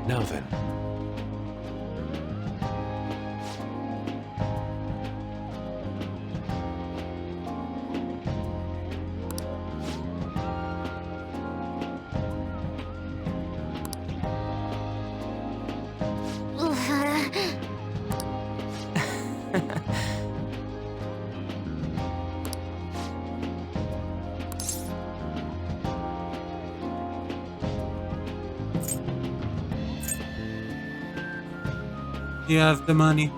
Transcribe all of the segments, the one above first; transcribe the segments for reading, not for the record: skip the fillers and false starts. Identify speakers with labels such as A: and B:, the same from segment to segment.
A: Now then.
B: You have the money.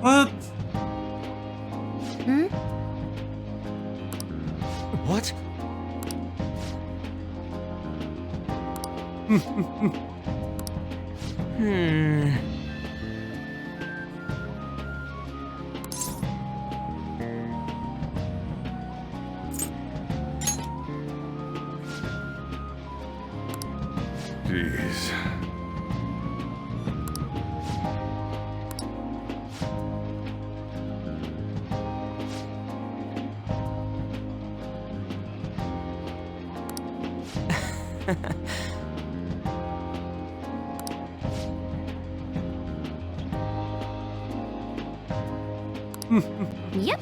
B: What?
A: What? Jeez.
C: Yep.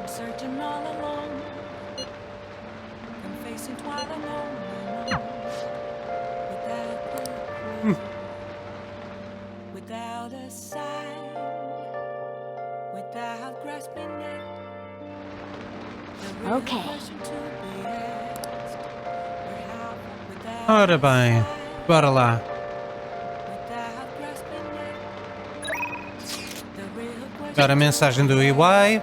D: Searching all alone and facing quite alone without a sign, without grasping it.
C: Okay.
B: Ora bem, bora lá. Dar a mensagem do Iway.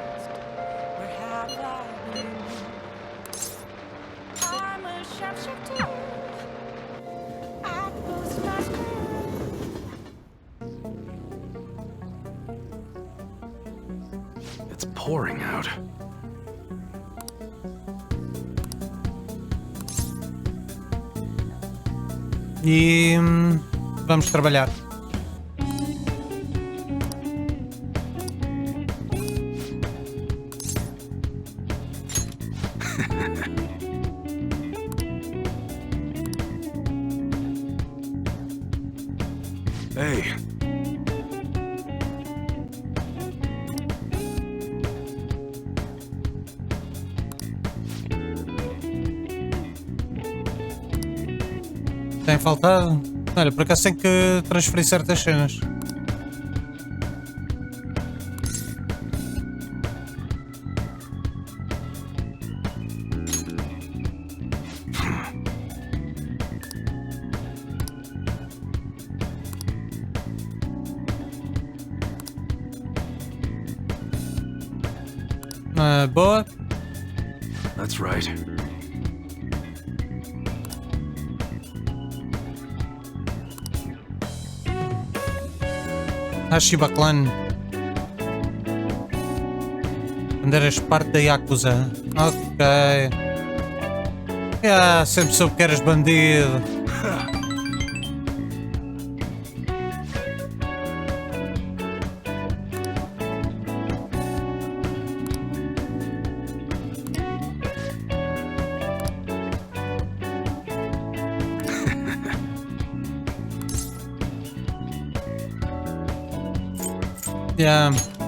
A: It's pouring out.
B: E vamos trabalhar.
A: Hey.
B: Tem faltado? Olha, por acaso tenho que transferir certas cenas. Boa.
A: That's right.
B: Hashiba Clan. Quando eras parte da Yakuza. Ok. Sempre soube que eras bandido.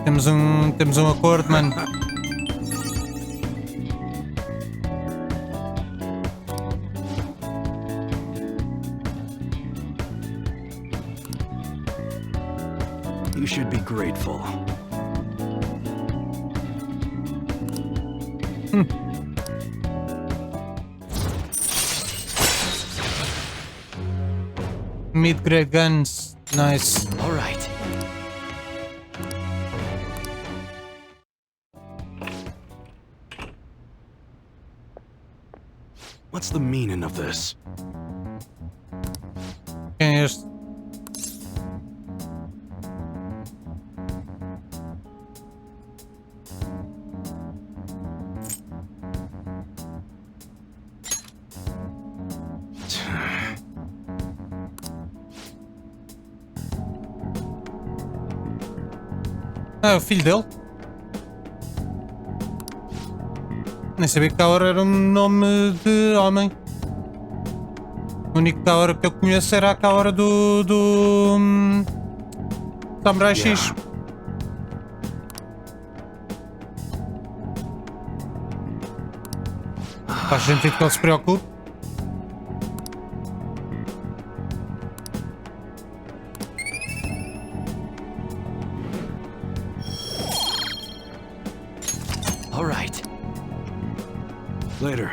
B: Temos um acordo, mano.
A: You should be grateful.
B: Mid-grade guns. Nice.
A: All right. What's the meaning of this?
B: Quem é este? Ah, é o filho dele? Nem sabia que Kaora era um nome de homem. O único Kaora que eu conheço era a Kaora do Samurai X. Faz sentido que ele se preocupe.
A: All right. Later.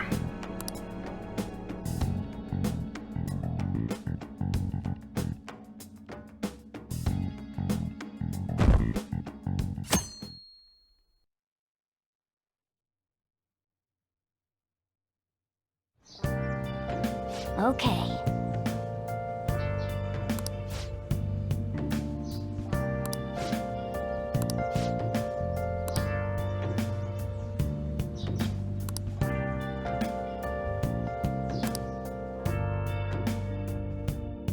C: Okay.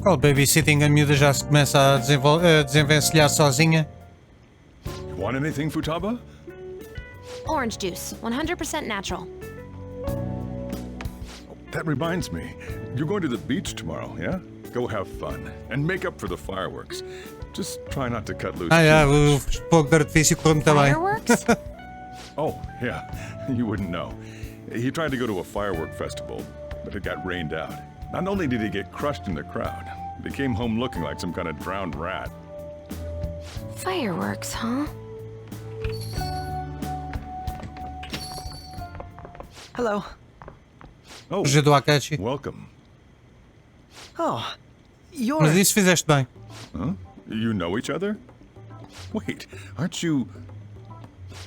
B: Qual babysitting a miúda já se começa a desenvencilhar sozinha?
E: You want anything, Futaba?
C: Orange juice, 100% natural.
E: That reminds me. You're going to the beach tomorrow, yeah? Go have fun. And make up for the fireworks. Just try not to cut loose.
B: Ah,
E: too
B: já,
E: much.
B: o fogo de artifício correu-me também.
C: Fireworks?
E: Oh, yeah. You wouldn't know. He tried to go to a firework festival, but it got rained out. Not only did he get crushed in the crowd, but he came home looking like some kind of drowned rat.
C: Fireworks, huh?
F: Hello.
E: Oh,
B: Fugir do Akechi.
E: welcome.
F: Oh, you're...
B: Mas isso fizeste bem.
E: Huh? You know each other? Wait, aren't you...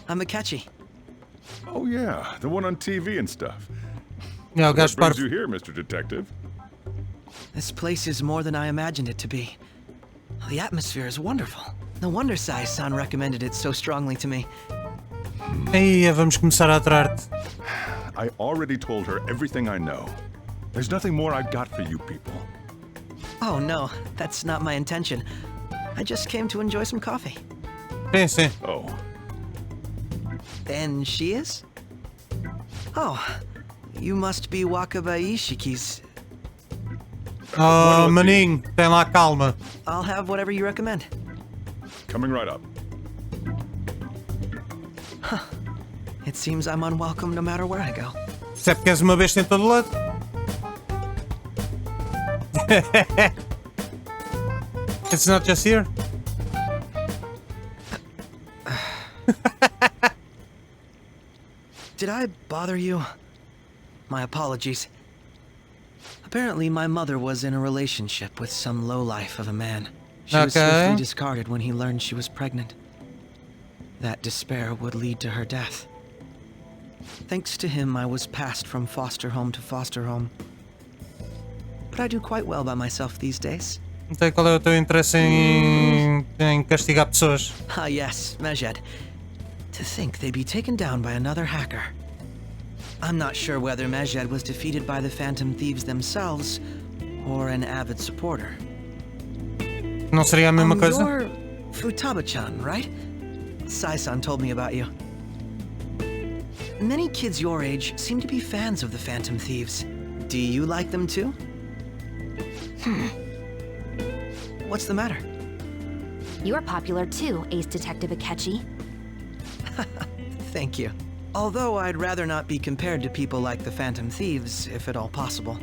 F: I'm Akechi.
E: Oh, yeah, the one on TV and stuff.
B: É, o
E: What
B: gajo
E: brings
B: parvo.
E: you here, Mr. Detective?
F: This place is more than I imagined it to be. The atmosphere is wonderful. No wonder Sai-san recommended it so strongly to me.
B: Aí vamos começar a aturar-te.
E: I already told her everything I know. There's nothing more I've got for you people.
F: Oh no, that's not my intention. I just came to enjoy some coffee.
B: Sim, sim.
E: Oh,
F: And she is? Oh, you must be Wakaba Ishiki's.
B: Oh, maninho, tem lá calma.
F: I'll have whatever you recommend.
E: coming right up.
F: It seems I'm unwelcome no matter where I go.
B: Se é porque és uma besta em todo lado. It's not just here.
F: Did I bother you? My apologies. Apparently, my mother was in a relationship with some lowlife of a man. She was
B: Okay.
F: swiftly discarded when he learned she was pregnant. That despair would lead to her death. Thanks to him, I was passed from foster home to foster home. But I do quite well by myself these days.
B: Então qual é o teu interesse em castigar pessoas?
F: Ah yes, Mejed. To think they'd be taken down by another hacker. I'm not sure whether Mejed was defeated by the Phantom Thieves themselves, or an avid supporter.
B: Não seria a mesma coisa?
F: You're Futaba-chan, right? Sai-san told me about you. Many kids your age seem to be fans of the Phantom Thieves. Do you like them too? What's the matter?
C: You're popular too, Ace Detective Akechi.
F: Thank you. Although I'd rather not be compared to people like the Phantom Thieves, if at all possible.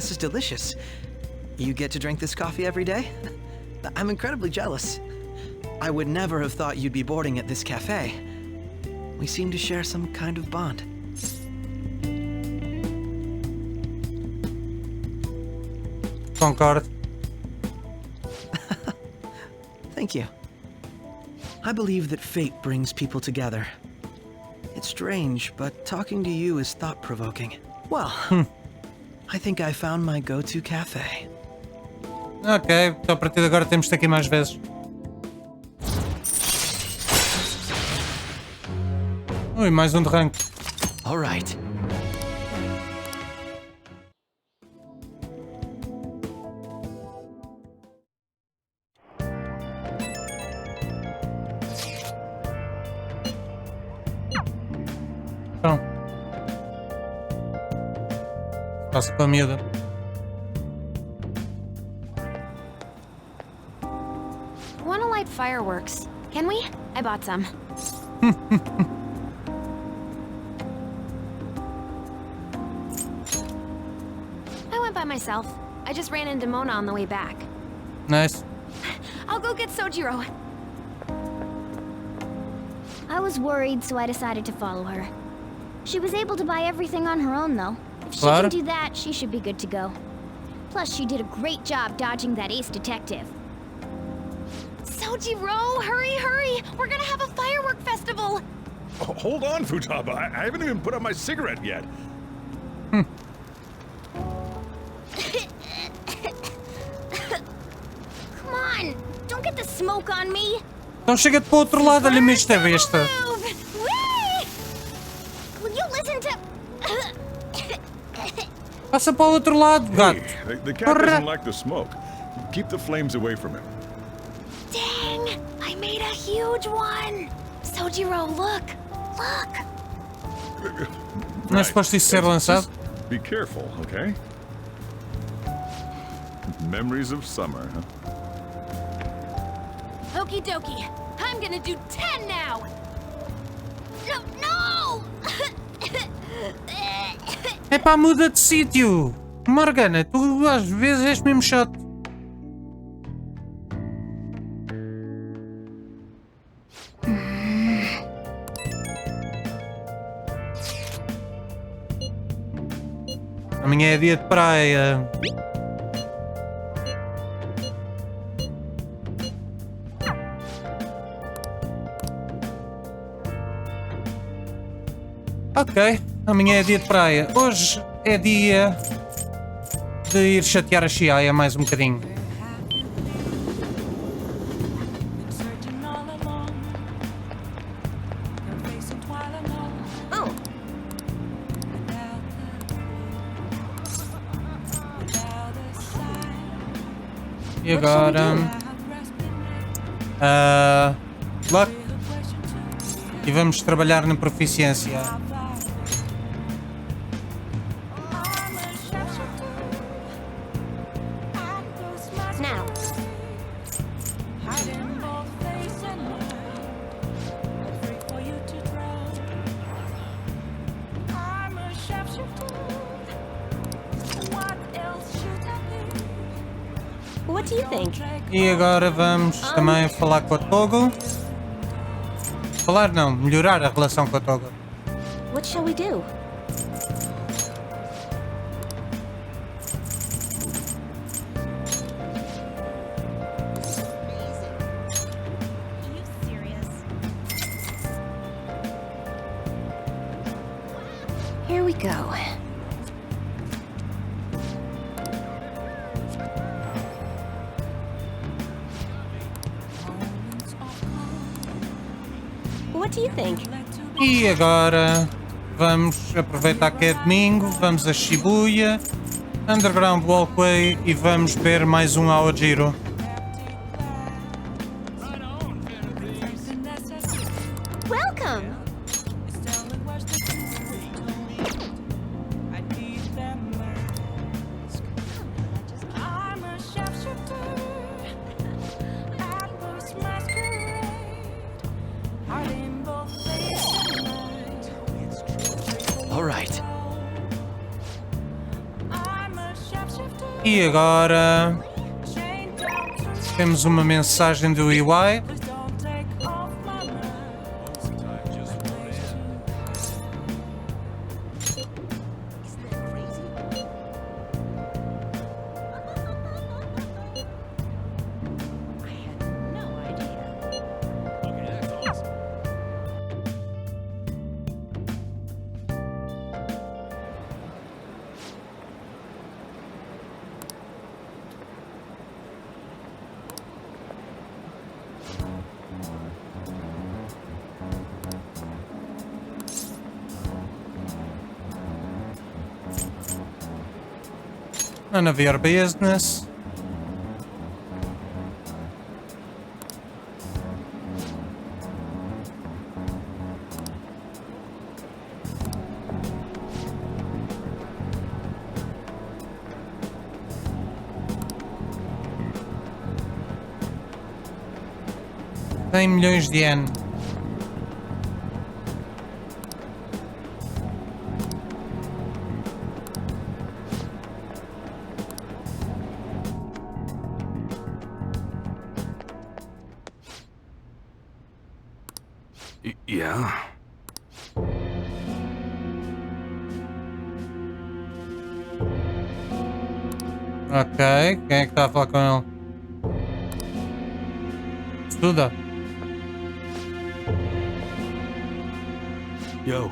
F: this is delicious. You get to drink this coffee every day? I'm incredibly jealous. I would never have thought you'd be boarding at this cafe. We seem to share some kind of bond.
B: Concordo.
F: Thank you. I believe that fate brings people together. It's strange, but talking to you is thought-provoking. Well, I think I found my go-to cafe.
B: Ok, então a partir de agora temos de ter aqui mais vezes. Ui, mais um de rank.
A: All right.
B: Então. Passa com a miúda.
C: Wanna light fireworks? Can we? I bought some. I went by myself. I just ran into Mona on the way back.
B: Nice.
C: I'll go get Sojiro.
G: I was worried, so I decided to follow her. She was able to buy everything on her own, though. If she
B: Claro.
G: can do that, she should be good to go. Plus, she did a great job dodging that ace detective.
C: Sojiro, hurry, hurry! We're gonna have a firework festival!
E: Oh, hold on, Futaba. I haven't even put out my cigarette yet.
G: Come on! Don't get the smoke on me!
B: Então chega-te para o outro lado, olha-me esta besta.
G: Move! Whee! Will you listen to...
B: Passa para o outro lado, gato.
E: Hey, the cat
B: Corre.
E: doesn't like the smoke. Keep the flames away from him.
C: Dang! I made a huge one! Sojiro, look! Look!
B: Não é suposto isso ser lançado?
E: Just be careful, okay? Memories of summer, huh?
C: Okie dokie. I'm gonna do 10 now! No!
B: É pá, muda de sítio. Morgana, tu às vezes és mesmo chato. Amanhã é dia de praia. Ok, amanhã é dia de praia. Hoje é dia de ir chatear a Chiaya mais um bocadinho.
D: Searching all along, facing while alone.
C: Oh,
D: Without a sign,
B: E agora... Luck. E vamos trabalhar na proficiência.
C: now.
D: hiding both face and mind, afraid for you to drown. I'm a sharpshooter. What else should I be?
C: What do you think?
B: E agora vamos também falar com a Togo. Falar não, melhorar a relação com a Togo.
C: What shall we do? Here we go. What do you think?
B: E agora vamos aproveitar que é domingo, vamos a Shibuya, Underground Walkway e vamos ver mais um Sojiro.
C: Welcome!
D: I'm a sharpshooter. At first masquerade, hiding both face and mind.
A: All right.
D: I'm a sharpshooter.
B: E agora temos uma mensagem do Iway. None of your business. Tem milhões de yen.
A: Yeah?
B: Ok, quem é que está a falar com ele? Estuda.
A: Yo.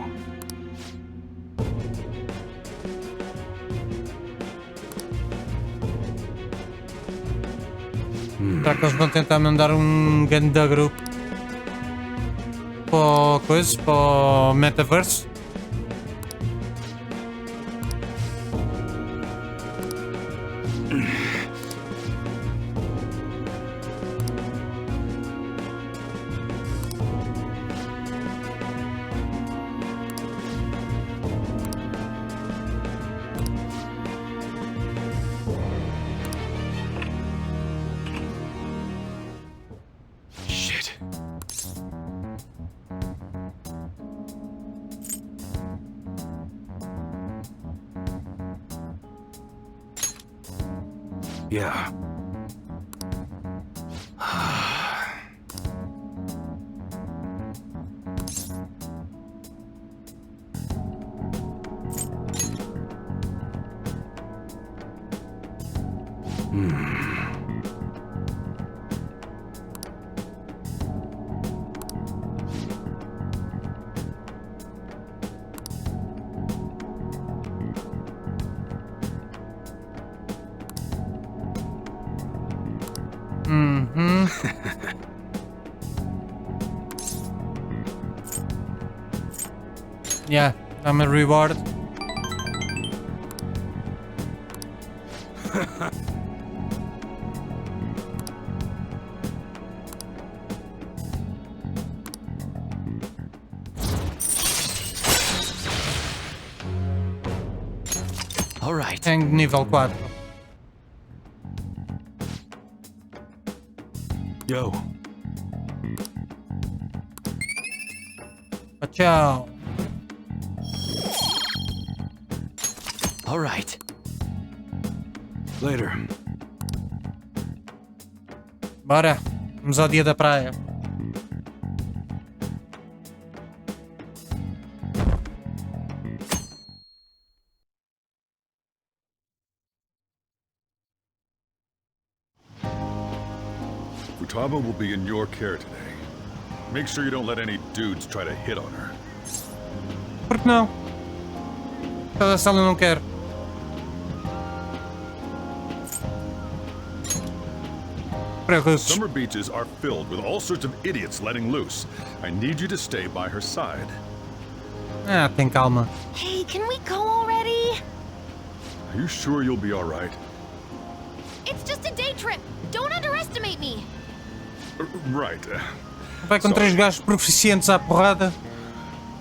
B: Será que eles vão tentar mandar um ganda grupo para o coisa, para o metaverso?
A: Shit. Yeah. Yeah, I'm a reward. All right.
B: Tenho nível 4.
A: Yo.
B: Tchau.
A: All right. Later.
B: Bora. Vamos ao dia da praia.
E: Futaba will be in your care today. Make sure you don't let any dudes try to hit on her.
B: Por que não? Cada sala não quer. Prejuízos.
E: Summer beaches are filled with all sorts of idiots letting loose. I need you to stay by her side.
B: Ah, tem calma.
C: Hey, can we go already?
E: Are you sure you'll be all right?
C: It's just a day trip. Don't underestimate me.
E: Right.
B: Vai com 3 gajos proficientes à porrada.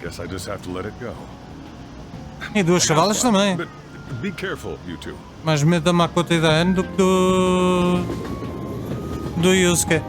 E: Guess I just have to let it go.
B: E 2 chavalas também.
E: But be careful, you two.
B: Mais medo da Makoto e da Anne do que do Yusuke.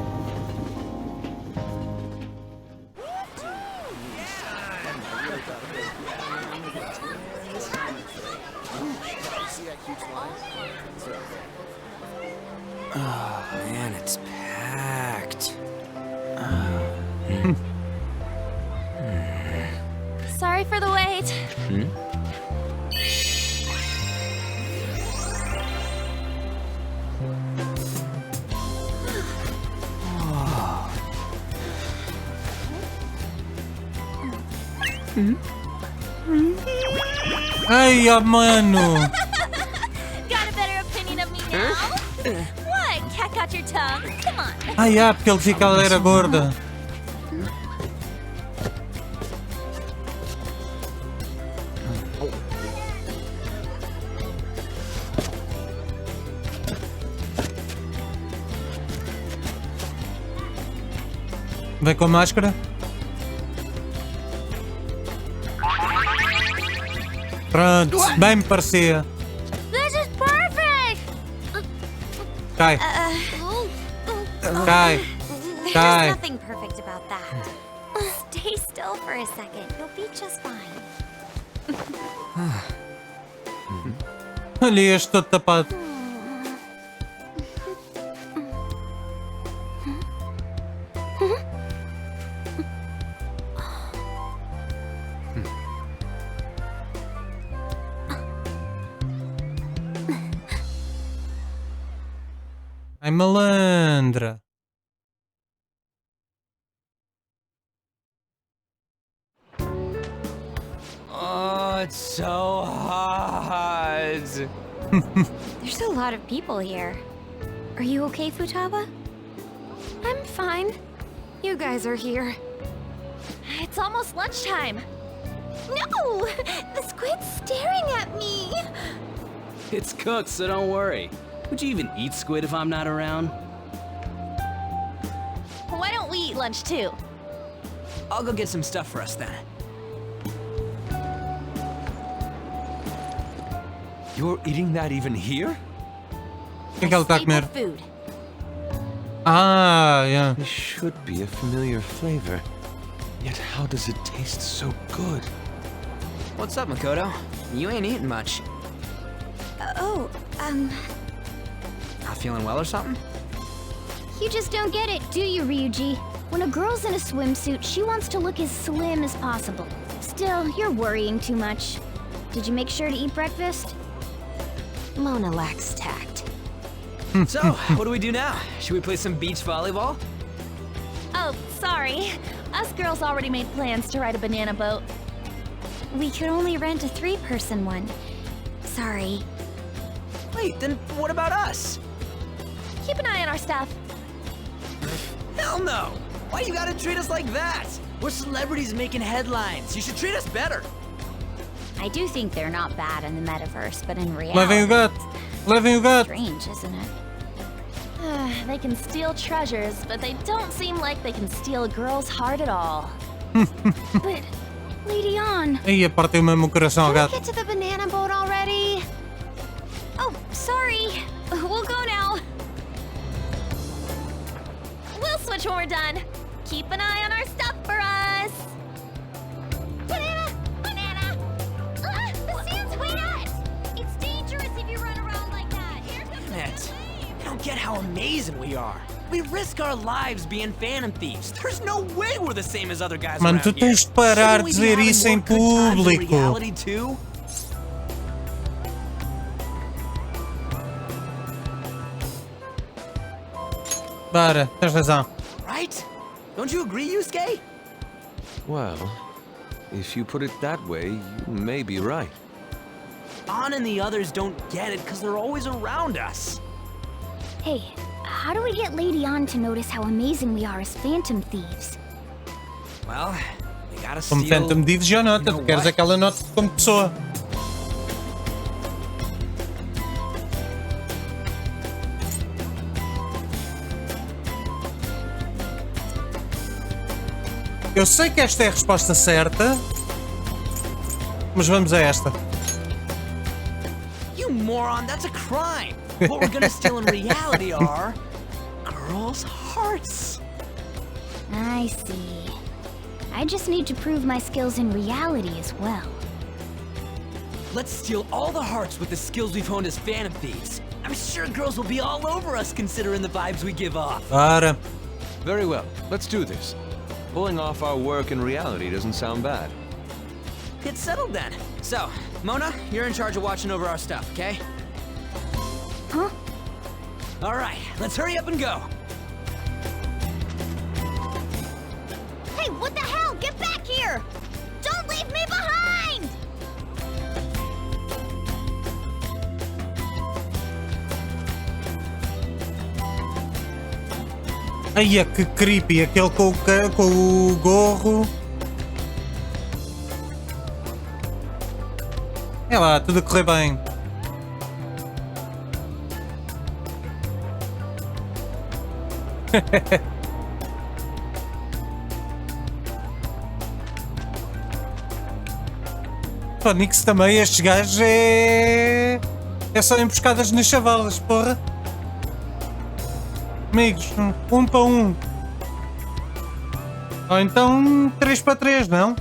B: Ai, oh, mano.
C: Got a better opinion of me now? What? Cat got your tongue? Come on.
B: Ai, porque ele dizia que ela era gorda. Vem com a máscara. Pronto, bem me parecia.
C: This is perfect!
B: Cai, cai,
C: There's
B: cai.
C: nothing perfect about that. Stay still for a second. You'll be just fine.
B: Olha este todo tapado. Ai, malandra.
H: Oh, it's so hot.
C: There's a lot of people here. Are you okay, Futaba? I'm fine. You guys are here. It's almost lunchtime. No! The squid's staring at me!
H: It's cooked, so don't worry. Would you even eat squid if I'm not around?
C: Why don't we eat lunch too?
H: I'll go get some stuff for us then.
A: You're eating that even here?
B: O que é que ela está a comer?
C: Food.
B: Ah, yeah.
A: This should be a familiar flavor. Yet how does it taste so good?
F: What's up, Makoto? You ain't eating much. Not feeling well or something?
G: You just don't get it, do you, Ryuji? When a girl's in a swimsuit, she wants to look as slim as possible. Still, you're worrying too much. Did you make sure to eat breakfast?
C: Mona lacks tact.
F: So, what do we do now? Should we play some beach volleyball?
C: Oh, sorry. Us girls already made plans to ride a banana boat. We could only rent a 3-person one. Sorry.
F: Wait, then what about us?
C: Keep an eye on our stuff.
F: Hell no! Why you gotta treat us like that? We're celebrities making headlines. You should treat us better.
C: I do think they're not bad in the metaverse, but in
B: Levem o
C: reality,
B: gato. Levem o gato.
C: strange, isn't it? They can steal treasures, but they don't seem like they can steal a girl's heart at all.
G: But, Lady On,
B: Aí, partiu mesmo o coração ao gato.
C: Get to the banana boat already. Oh, sorry. We'll go now. We'll switch when we're done. Keep an eye on our stuff for us. Banana! Banana! The sand's wet! It's dangerous if you run around like that. Here comes the
F: It.
C: flame.
F: I don't get how amazing we are. We risk our lives being phantom thieves. There's no way we're the same as other guys
B: Mano,
F: around
B: tu
F: here.
B: tens de parar de
F: Shouldn't we be
B: dizer
F: having
B: isso em
F: more good times in
B: público.
F: reality too?
B: Para, tens razão.
F: Right? Don't you agree, Yusuke?
A: Well, if you put it that way, you may be right.
F: On and the others don't get it because they're always around us.
G: hey, how do we get Lady On to notice how amazing we are as phantom thieves?
F: Well, they gotta
B: Como
F: steal...
B: Phantom Thieves já nota,
F: You know
B: tu queres
F: what?
B: aquela nota como pessoa. Eu sei que esta é a resposta certa, mas vamos a esta.
F: You moron, that's a crime. What we're gonna steal in reality are... girls' hearts.
G: I see. I just need to prove my skills in reality as well.
F: Let's steal all the hearts with the skills we've honed as phantom thieves. I'm sure girls will be all over us considering the vibes we give off.
B: Para.
A: Very well, let's do this. Pulling off our work in reality doesn't sound bad.
F: Get settled then. So, Mona, you're in charge of watching over our stuff, okay?
G: Huh?
F: All right, let's hurry up and go.
G: Hey, what the hell? Get back here! Don't leave
B: Ai, que creepy, aquele com o gorro. É lá, tudo a correr bem. Nix também, estes gajos é só emboscadas nas chavalas, porra. Amigos, 1 para 1. Ou então 3 para 3, não?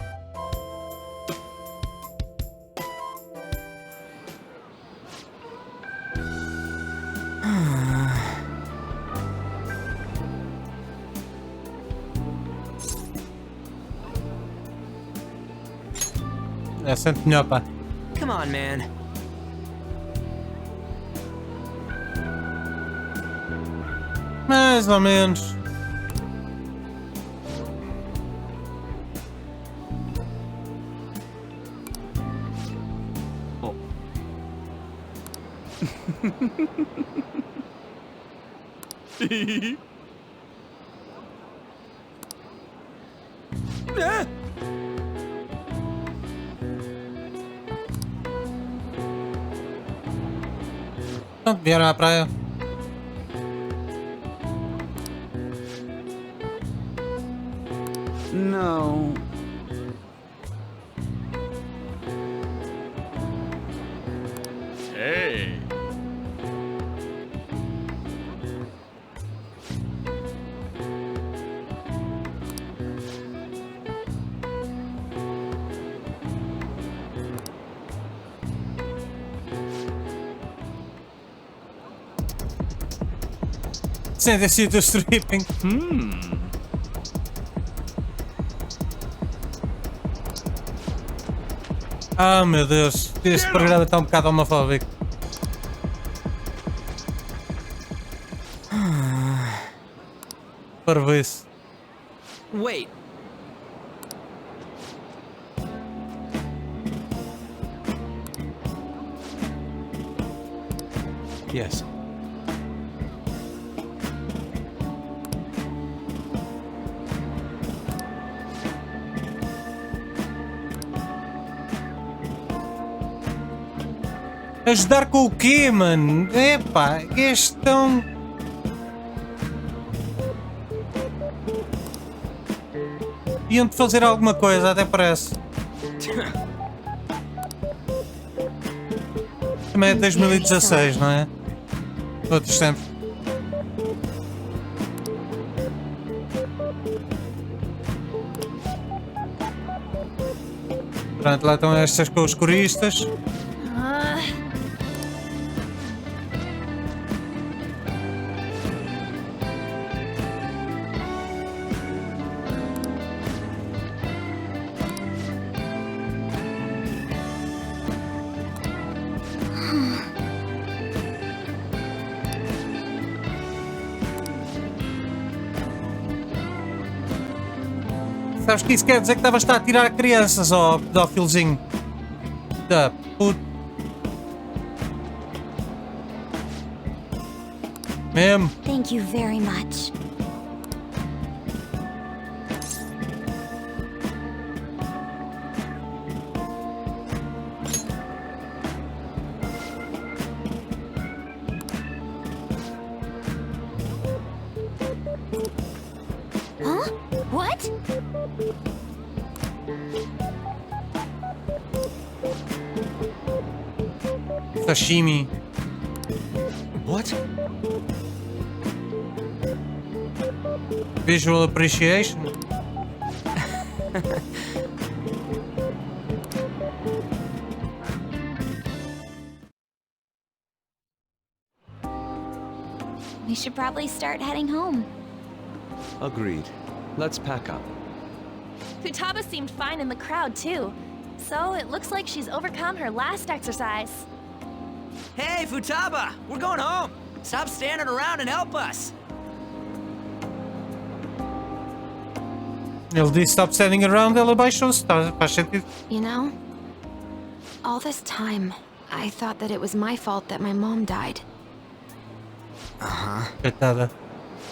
B: É sempre melhor, pá.
F: Come on, man.
B: Mais ou menos.
H: Oh.
B: Pronto, vieram à praia.
H: No.
E: Hey!
B: Sentem-se do stripping. Ah, meu Deus, este programa está um bocado homofóbico. Para ver isso.
F: Wait.
A: Yes.
B: Ajudar com o quê, mano? Epá, este tão... Iam de fazer alguma coisa, até parece. Também é 2016, não é? Outros tempos. Pronto, lá estão estas com os coristas. Sabes que isso quer dizer que estavas a tirar crianças, ó, pedófilozinho? Da puta. Mesmo?
C: Thank you very much. Huh? What?
B: Sashimi.
F: What?
B: Visual appreciation.
C: We should probably start heading home.
A: Agreed. Let's pack up.
D: Futaba seemed fine in the crowd, too. So it looks like she's overcome her last exercise.
F: Hey, Futaba! We're going home! Stop standing around and help us!
B: Ele disse stop standing around, ela baixou-se, faz sentido.
C: You know, all this time, I thought that it was my fault that my mom died.
B: Coitada.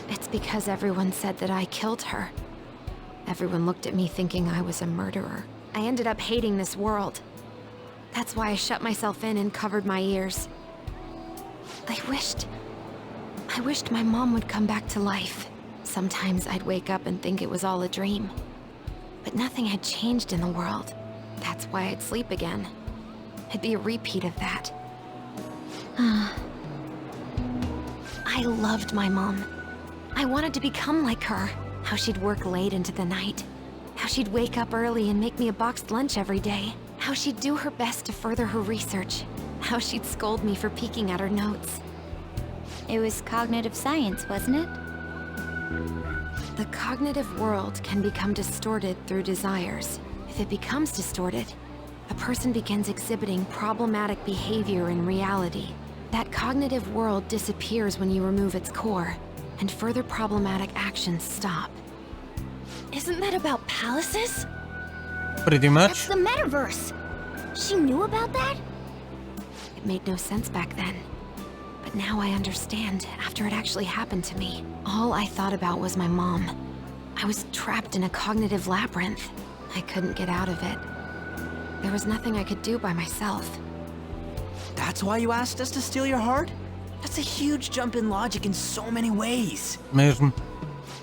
C: It's because everyone said that I killed her. Everyone looked at me thinking I was a murderer. I ended up hating this world. That's why I shut myself in and covered my ears. I wished my mom would come back to life. Sometimes I'd wake up and think it was all a dream. But nothing had changed in the world. That's why I'd sleep again. It'd be a repeat of that. I loved my mom. I wanted to become like her. How she'd work late into the night. How she'd wake up early and make me a boxed lunch every day. How she'd do her best to further her research. How she'd scold me for peeking at her notes.
G: It was cognitive science, wasn't it?
C: The cognitive world can become distorted through desires. If it becomes distorted, a person begins exhibiting problematic behavior in reality. That cognitive world disappears when you remove its core, and further problematic actions stop.
D: Isn't that about palaces?
B: Pretty
G: That's
B: much.
G: the metaverse. She knew about that?
C: It made no sense back then. But now I understand, after it actually happened to me. All I thought about was my mom. I was trapped in a cognitive labyrinth. I couldn't get out of it. There was nothing I could do by myself.
F: That's why you asked us to steal your heart? That's a huge jump in logic in so many ways.
B: Mesmo.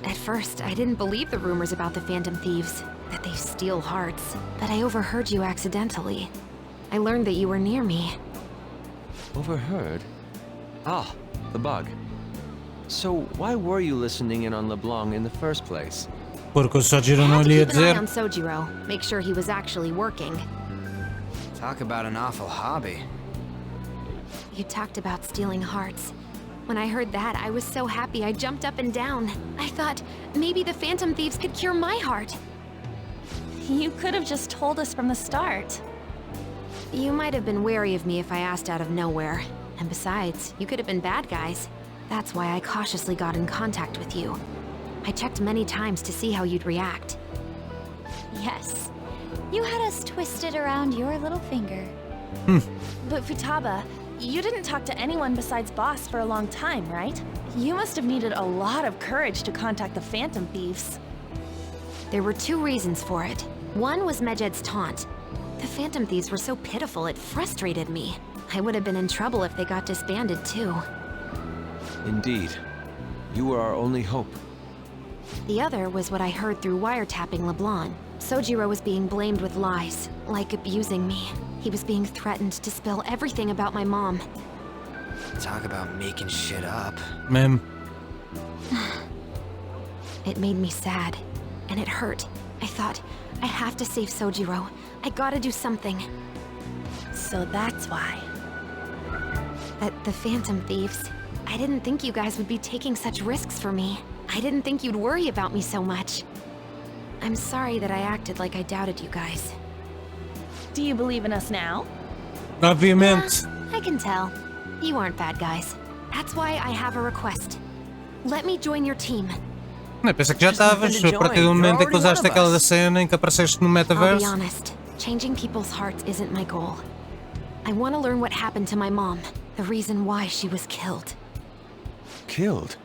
C: At first, I didn't believe the rumors about the Phantom Thieves, that they steal hearts. But I overheard you accidentally. I learned that you were near me.
A: Overheard? Ah, the bug. So why were you listening in on LeBlanc in the first place?
B: Porque o Sojiro
C: I
B: não
C: had to
B: lhe ia
C: keep an eye
B: dizer.
C: on Sojiro, make sure he was actually working.
F: Talk about an awful hobby.
C: You talked about stealing hearts. When I heard that, I was so happy I jumped up and down. I thought, maybe the Phantom Thieves could cure my heart.
D: You could have just told us from the start.
C: You might have been wary of me if I asked out of nowhere. And besides, you could have been bad guys. That's why I cautiously got in contact with you. I checked many times to see how you'd react.
G: Yes. You had us twisted around your little finger.
D: But Futaba, you didn't talk to anyone besides Boss for a long time, right? You must have needed a lot of courage to contact the Phantom Thieves.
C: There were two reasons for it. One was Medjed's taunt. The Phantom Thieves were so pitiful it frustrated me. I would have been in trouble if they got disbanded too.
A: Indeed. You were our only hope.
C: The other was what I heard through wiretapping LeBlanc. Sojiro was being blamed with lies, like abusing me. He was being threatened to spill everything about my mom.
F: Talk about making shit up.
B: Mesmo.
C: It made me sad, and it hurt. I thought, I have to save Sojiro. I gotta do something.
D: So that's why.
C: But the Phantom Thieves, I didn't think you guys would be taking such risks for me. I didn't think you'd worry about me so much. I'm sorry that I acted like I doubted you guys.
D: Do you believe in us now?
B: Obviamente.
C: I can tell. You aren't bad guys. That's why I have a request. Let me join your team.
B: Não, pensa que já estavas. A partir do momento em que usaste aquela cena em que apareceste no
C: I'll be
B: metaverso.
C: honest. Changing people's hearts isn't my goal. I want to learn what happened to my mom. The reason why she was killed.
A: Killed?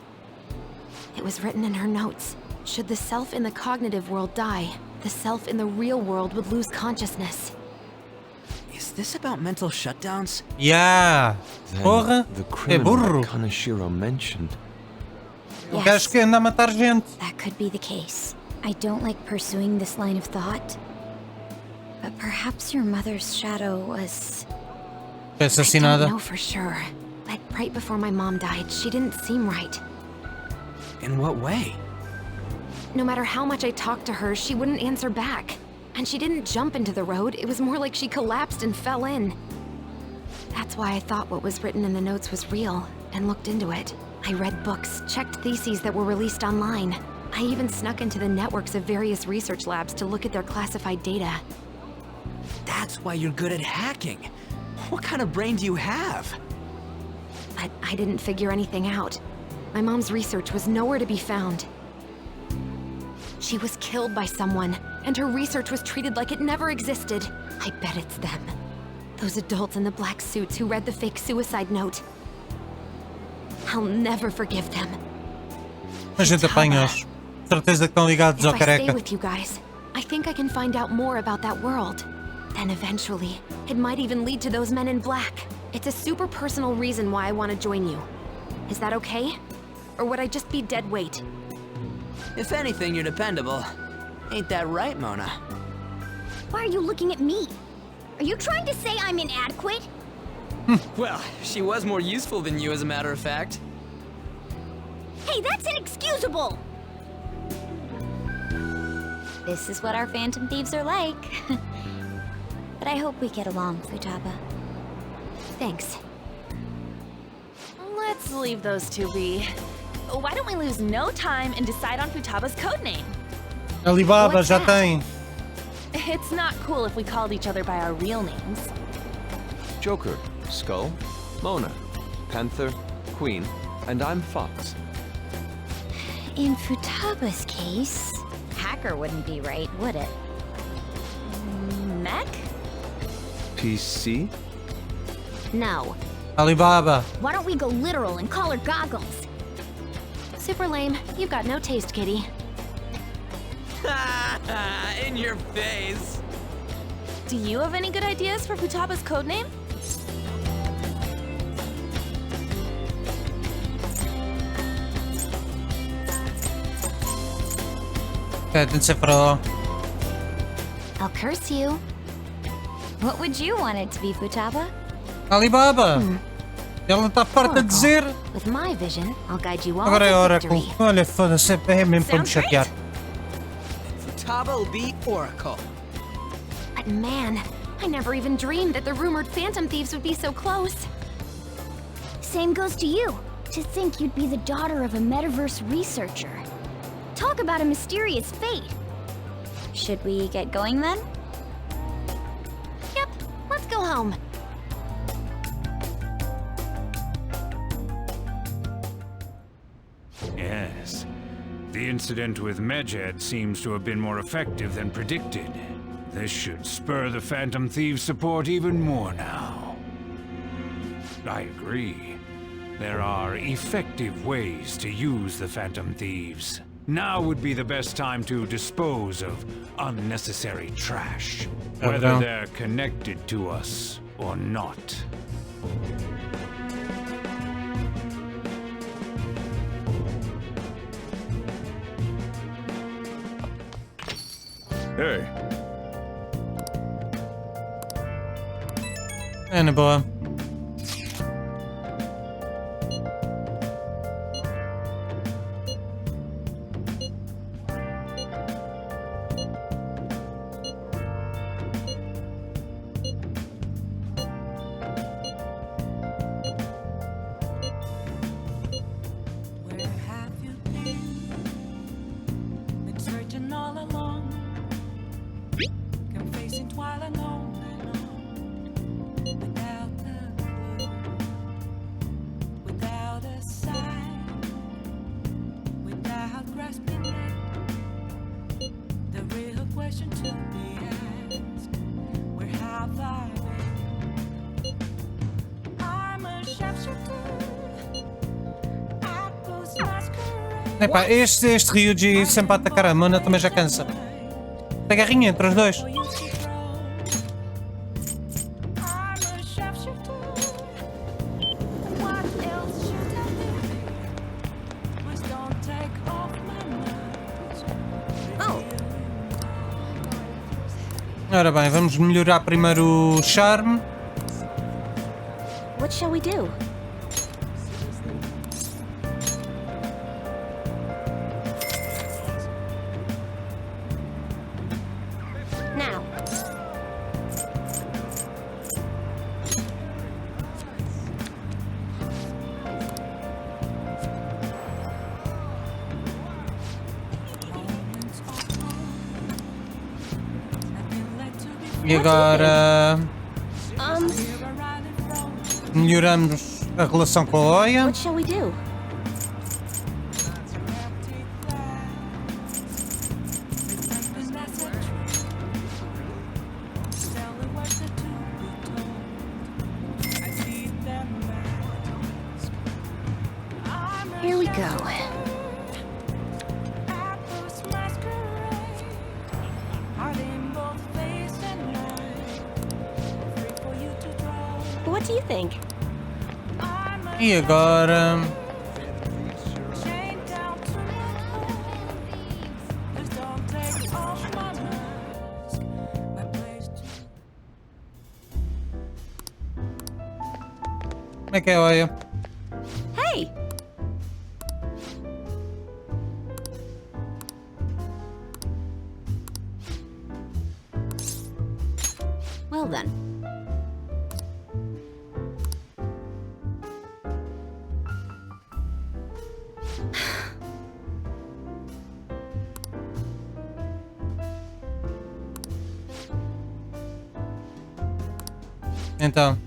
C: It was written in her notes. Should the self in the cognitive world die, the self in the real world would lose consciousness.
F: Is this about mental shutdowns?
B: Yeah.
A: Then
B: Porra.
A: the
B: É
A: criminal
B: burro.
A: that Kaneshiro mentioned.
B: O gajo que anda a matar gente.
G: That could be the case. I don't like pursuing this line of thought. But perhaps your mother's shadow was...
C: I
B: Assassinada.
C: don't know for sure. But right before my mom died, she didn't seem right.
F: In what way?
C: No matter how much I talked to her, she wouldn't answer back. And she didn't jump into the road, it was more like she collapsed and fell in. That's why I thought what was written in the notes was real, and looked into it. I read books, checked theses that were released online. I even snuck into the networks of various research labs to look at their classified data.
F: That's why you're good at hacking. What kind of brain do you have?
C: But I didn't figure anything out. My mom's research was nowhere to be found. She was killed by someone, and her research was treated like it never existed. I bet it's them. Those adults in the black suits who read the fake suicide note. I'll never forgive them.
B: A gente apanha-os. Certeza que estão ligados ao
D: If I stay
B: careca.
D: with you guys, I think I can find out more about that world. Then eventually, it might even lead to those men in black. It's a super personal reason why I want to join you. Is that okay? Or would I just be dead weight?
H: If anything, you're dependable. Ain't that right, Mona?
G: Why are you looking at me? Are you trying to say I'm inadequate?
H: Well, she was more useful than you, as a matter of fact.
G: Hey, that's inexcusable!
C: This is what our phantom thieves are like. But I hope we get along, Futaba.
D: Thanks. Let's leave those two be. Why don't we lose no time and decide on Futaba's codename?
B: Alibaba
D: What's
B: já
D: that?
B: tem.
D: It's not cool if we called each other by our real names.
A: Joker, Skull, Mona, Panther, Queen, and I'm Fox.
C: In Futaba's case, hacker wouldn't be right, would it?
D: Mech?
A: PC?
C: No.
B: Alibaba.
G: Why don't we go literal and call her Goggles?
D: Super lame. You've got no taste, kitty.
H: In your face.
D: Do you have any good ideas for Futaba's codename?
B: É, tem de ser para lá.
C: I'll curse you. What would you want it to be, Futaba?
B: Alibaba! Ela está farta de dizer.
C: With my vision, I'll guide you all
B: Agora é
C: to
B: Oracle.
C: victory.
B: Olha, foda-se, é mesmo para me
D: Sounds
B: chatear.
H: Futaba will be Oracle.
D: But man, I never even dreamed that the rumored phantom thieves would be so close.
G: Same goes to you. To think you'd be the daughter of a metaverse researcher. Talk about a mysterious fate.
C: Should we get going then?
D: Yep, let's go home.
I: Yes. The incident with Medjed seems to have been more effective than predicted. This should spur the Phantom Thieves' support even more now. I agree. There are effective ways to use the Phantom Thieves. Now would be the best time to dispose of unnecessary trash, whether they're connected to us or not.
E: Hey,
B: É na boa.
J: Where have you been? Been searching all along, confessing while alone and on, without a clue, without a sign, without grasping it. The real question to be asked: where have I been? I'm a sharpshooter.
B: Epá, este Ryuji sempre a atacar a Mona também já cansa. Tem guerrinha entre os dois. Ora bem, vamos melhorar primeiro o charme.
D: What shall we do? Now.
B: E agora melhoramos a relação com a Ohya.
D: What shall we do? Here we go. What do you think?
B: E agora...
J: Chained down to my bones. Just don't take off my mask. My place to
B: Como é que é, Ohya?
D: Hey! Well then.
B: Então.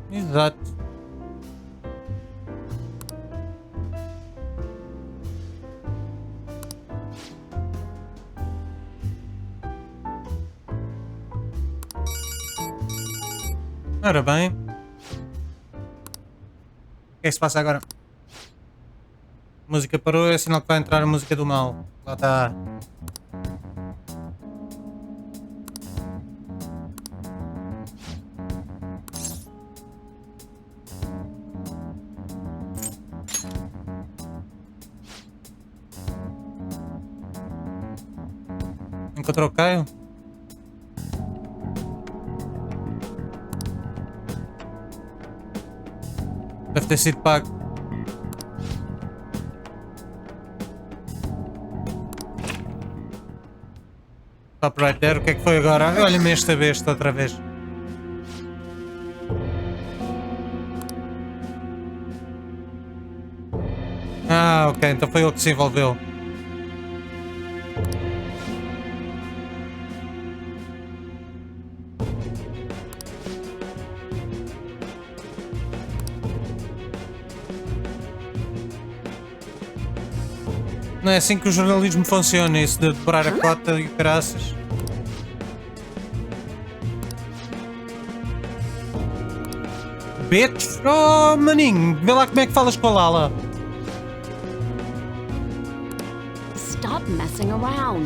B: Exato. Ora bem. O que é que se passa agora? A música parou, é sinal que vai entrar a música do mal. Lá está. Encontrou o Caio? Deve ter sido pago. Stop right there. O que é que foi agora? Olha-me esta besta outra vez. Ah, ok. Então foi ele que se envolveu. Não é assim que o jornalismo funciona, isso de dobrar a cota e graças. Bitch! Oh, maninho, vê lá como é que falas com a Lala.
D: Stop messing around.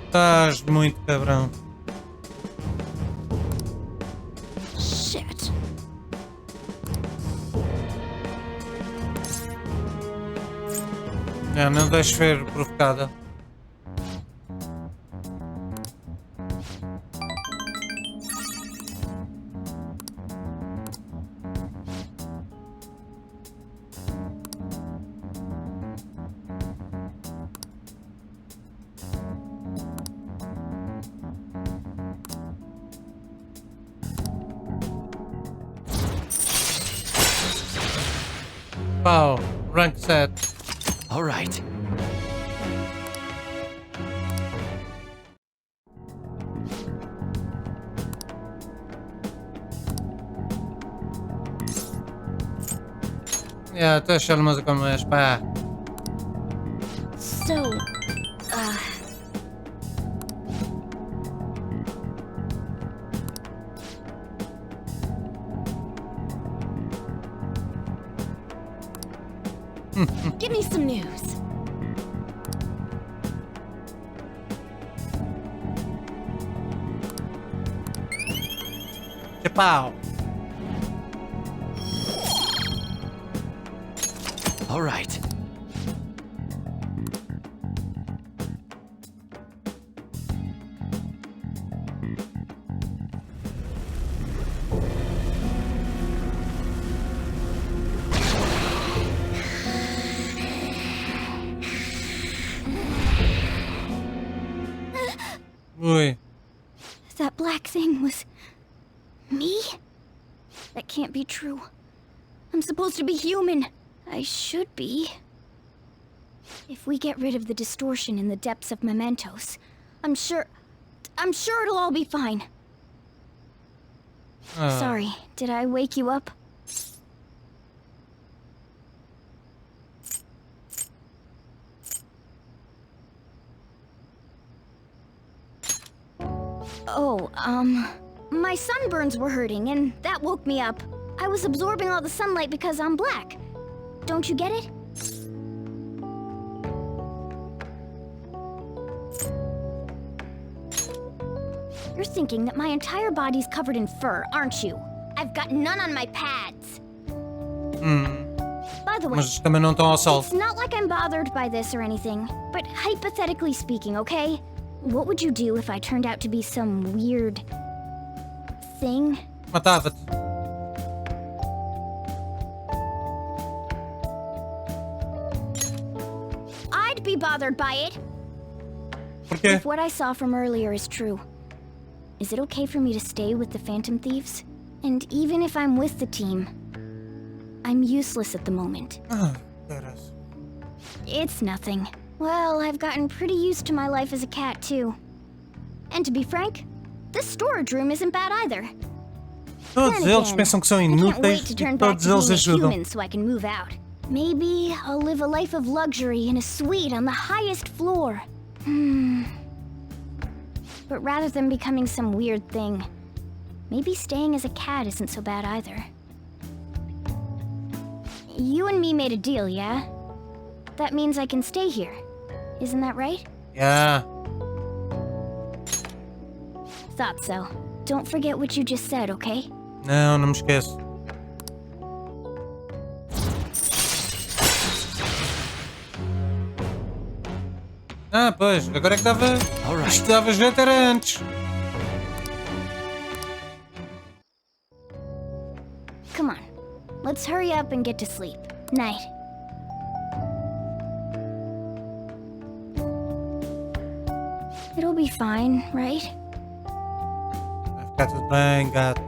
B: Estás muito cabrão.
D: Shit.
B: Não deixes ver provocada. Pau, rank set.
A: All right.
B: Estou a achar a música como és, pá.
G: So,
D: Give me some news.
B: Pau.
A: All right.
B: Ui.
G: that black thing was Me? That can't be true. I'm supposed to be human. I should be. If we get rid of the distortion in the depths of mementos, I'm sure it'll all be fine. Sorry, did I wake you up? Oh, my sunburns were hurting, and that woke me up. I was absorbing all the sunlight because I'm black. Don't you get it? You're thinking that my entire body's covered in fur, aren't you? I've got none on my pads. By the way,
B: Mas também não estão ao sol.
G: it's not like I'm bothered by this or anything, but hypothetically speaking, okay? What would you do if I turned out to be some weird thing?
B: Matava-te.
G: I'd be bothered by it.
B: Porquê?
G: If what I saw from earlier is true, is it okay for me to stay with the Phantom Thieves? And even if I'm with the team, I'm useless at the moment.
B: Ah, caras.
G: It's nothing. Well, I've gotten pretty used to my life as a cat, too. And to be frank, this storage room isn't bad either.
B: Todos
G: Then
B: eles
G: again,
B: pensam que são
G: I can't wait
B: inúteis
G: to
B: e
G: turn back
B: todos
G: to
B: eles
G: being a
B: ajudam.
G: human so I can move out. Maybe I'll live a life of luxury in a suite on the highest floor. But rather than becoming some weird thing, maybe staying as a cat isn't so bad either. You and me made a deal, yeah? That means I can stay here. Isn't that right?
B: Yeah.
G: Thought so. Don't forget what you just said, okay?
B: Não me esqueço. Ah, pois, agora é que dava.
A: Alright.
B: Isto dava jeito era antes.
G: Come on. Let's hurry up and get to sleep. Night. It'll be fine, right?
B: Vai ficar tudo bem, gato.